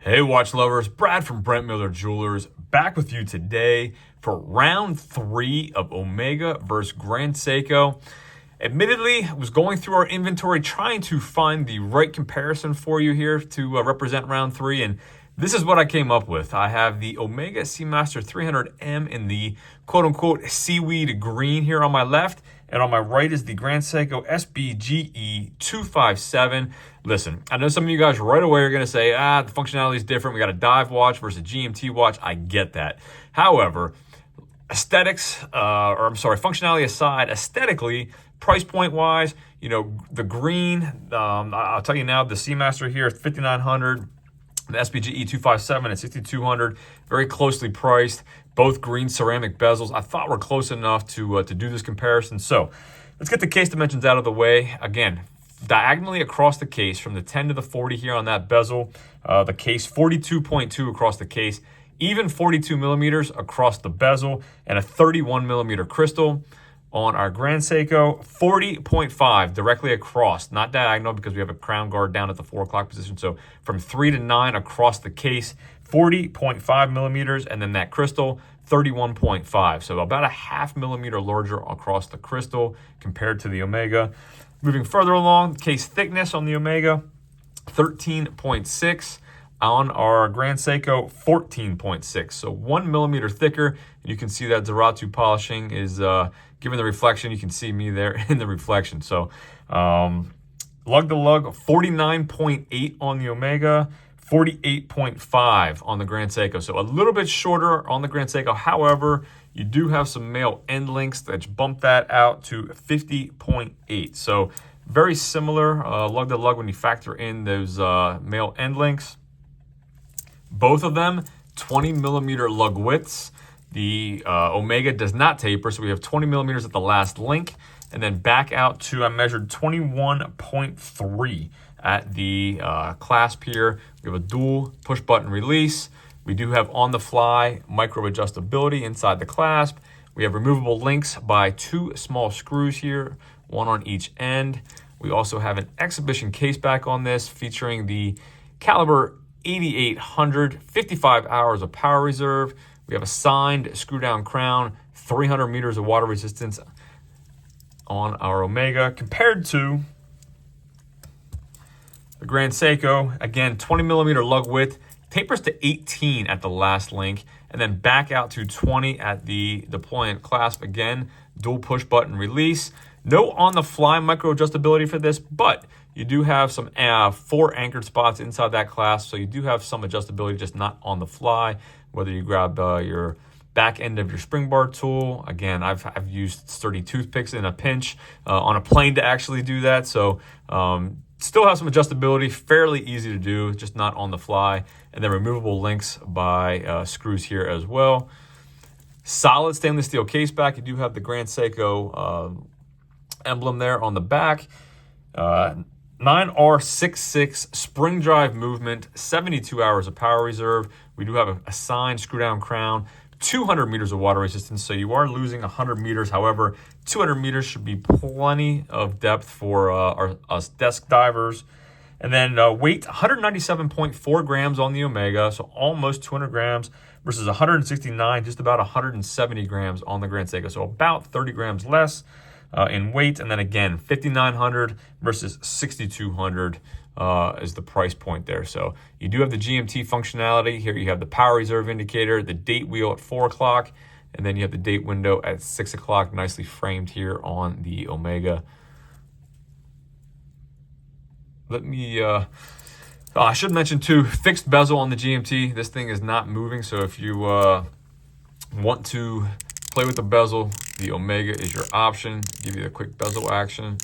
Hey watch lovers, Brad from Brent Miller Jewelers back with you today for round 3 of Omega versus Grand Seiko. Admittedly, I was going through our inventory trying to find the right comparison for you here to represent round 3, and this is what I came up with. I have the Omega Seamaster 300M in the quote-unquote seaweed green here on my left, and on my right is the Grand Seiko SBGE257. Listen, I know some of you guys right away are going to say, the functionality is different. We got a dive watch versus a GMT watch. I get that. However, functionality aside, aesthetically, price point wise, the green, I'll tell you now, the Seamaster here is $5,900. The SBGE257 at $6,200, very closely priced. Both green ceramic bezels. I thought were close enough to do this comparison. So let's get the case dimensions out of the way. Again, diagonally across the case from the 10 to the 40 here on that bezel. The case 42.2 across the case, even 42 millimeters across the bezel, and a 31 millimeter crystal. On our Grand Seiko, 40.5 directly across, not diagonal because we have a crown guard down at the 4 o'clock position. So from 3 to 9 across the case, 40.5 millimeters, and then that crystal, 31.5. So about a half millimeter larger across the crystal compared to the Omega. Moving further along, case thickness on the Omega, 13.6. On our Grand Seiko, 14.6. So 1 millimeter thicker. And you can see that Zeratu polishing is given the reflection. You can see me there in the reflection. So lug to lug, 49.8 on the Omega, 48.5 on the Grand Seiko. So a little bit shorter on the Grand Seiko. However, you do have some male end links that bump that out to 50.8. So very similar lug to lug when you factor in those male end links. Both of them 20 millimeter lug widths. The Omega does not taper, so we have 20 millimeters at the last link, and then back out to, I measured 21.3 at the clasp here. We have a dual push button release. We do have on the fly micro adjustability inside the clasp. We have removable links by 2 small screws here, 1 on each end. We also have an exhibition case back on this featuring the caliber 8800, 55 hours of power reserve. We have a signed screw down crown, 300 meters of water resistance on our Omega compared to the Grand Seiko. Again, 20 millimeter lug width, tapers to 18 at the last link, and then back out to 20 at the deployant clasp. Again, dual push button release. No on the fly micro adjustability for this, but you do have some 4 anchored spots inside that clasp, so you do have some adjustability, just not on the fly. Whether you grab your back end of your spring bar tool. Again, I've used sturdy toothpicks in a pinch on a plane to actually do that. So still have some adjustability, fairly easy to do, just not on the fly. And then removable links by screws here as well. Solid stainless steel case back. You do have the Grand Seiko emblem there on the back. 9R66 spring drive movement, 72 hours of power reserve. We do have a assigned screw down crown, 200 meters of water resistance. So you are losing 100 meters. However, 200 meters should be plenty of depth for us desk divers. And then weight, 197.4 grams on the Omega. So almost 200 grams versus 169, just about 170 grams on the Grand Seiko. So about 30 grams less in weight. And then again, 5,900 versus 6,200 is the price point there. So you do have the GMT functionality here. You have the power reserve indicator, the date wheel at 4 o'clock, and then you have the date window at 6 o'clock, nicely framed here on the Omega. Let me, I should mention too, fixed bezel on the GMT. This thing is not moving, so if you want to play with the bezel, the Omega is your option. Give you the quick bezel action.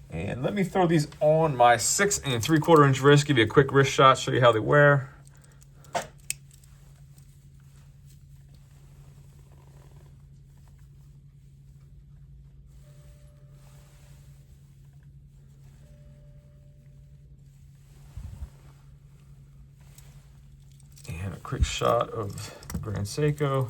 And let me throw these on my 6 3/4 inch wrist, give you a quick wrist shot, show you how they wear. And a quick shot of the Grand Seiko.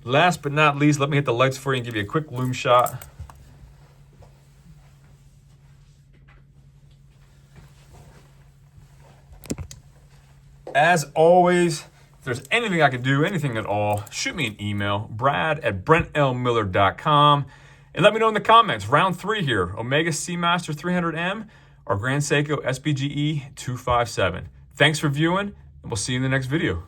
last but not least, let me hit the lights for you and give you a quick loom shot. As always, if there's anything I can do, anything at all, shoot me an email, brad@brentlmiller.com, and let me know in the comments. Round 3 here, Omega Seamaster 300M or Grand Seiko SBGE257. Thanks for viewing, and we'll see you in the next video.